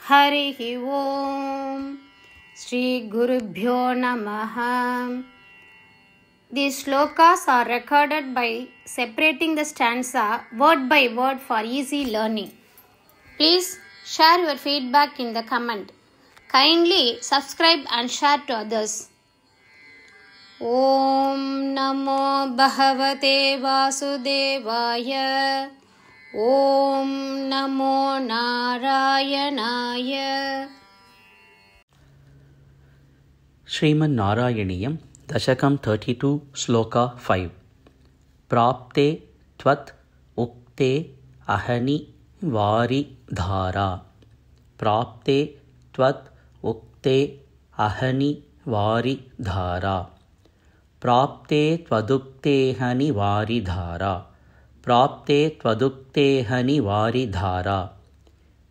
हरिः ओम श्री गुरुभ्यो नमः। These slokas are recorded by separating the stanza word by word for easy learning. Please share your feedback in the comment. Kindly subscribe and share to others. Om Namo Bhagavate Vasudevaya. Om Namo Narayanaya. Srimad Narayaniyam Dashakam 32 Sloka 5. Prapte Tvat Ukte Ahani Vari Dhara. Prapte Tvat Ukte Ahani Vari Dhara. Prapte Twadukte Hani Vari Dhara. Prapte Twadukte Hani Vari Dhara.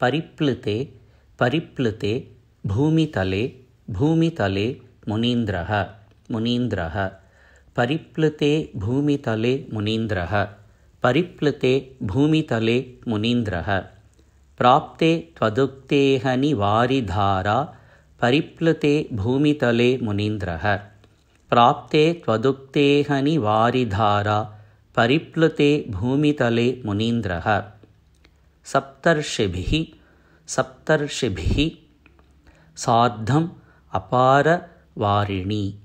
Pariplute Pariplute Bhumitale Bhumitale Munindraha Munindraha. Pariplute Bhumitale Munindraha. Pariplute Bhumitale Munindraha. Prapte Twadukte Hani Vari Dhara. Pariplute Bhumitale Munindraha. Prapte Twadukte Hani Vari Dhara. Pariplute Bhumitale Munindraha. Saptarshibhi Saptarshibhi Sadham Apara Varini.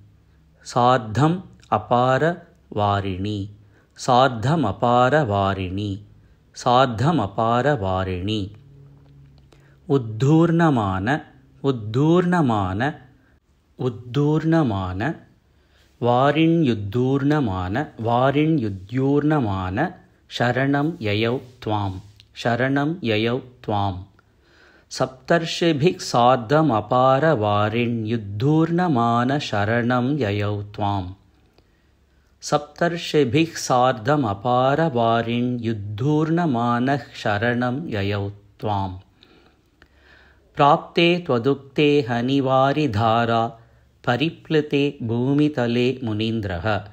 Sadham Apara Varini. Sadham Apara Varini. Sadham Apara Varini. Uddurnamana Uddurnamana Uddurnamana Varinyuddurnamana Varinyuddurnamana Sharanam Yayau Tvam Sharanam Yayau Tvam. Saptarshibhik Sadham Apara Varinyuddurnamana Sharanam Yayau Tvam. Saptarshibhik Sadham Apara Varinyuddurnamana Sharanam Yayau Tvam. Prapte Twadukte Hani Vari Dhara. Pariplute Bhumitale Munindraha.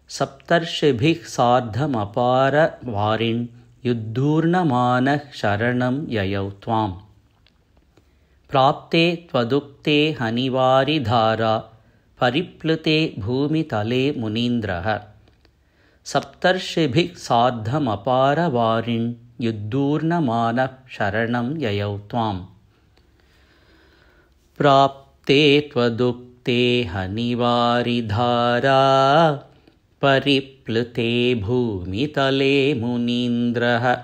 Saptarshibhik Sadham Apara Varinyuddurnamana Sharanam Yayau Tvam. Prapte Twadukte Hani Vari Dhara. Pariplute Bhumitale Munindraha. Saptarshibhik Sadham Apara Varinyuddurnamana Sharanam Yayau Tvam. Prapte Twadukte Hani Vari Dhara. Pariplute Bhumitale Munindraha.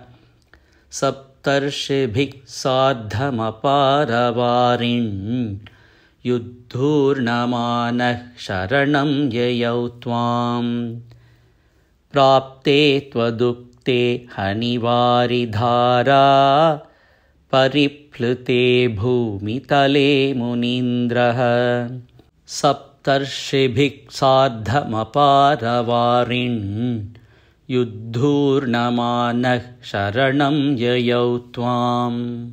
Saptarshibhik Sadham Apara Varinyuddurnamana Sharanam Yayau Tvam. Prapte Twadukte Hani Vari Dhara. Pariplute Bhumitale Munindraha. Saptarshibhik Sadham Apara Varinyuddurnamana Sharanam Yayau Tvam.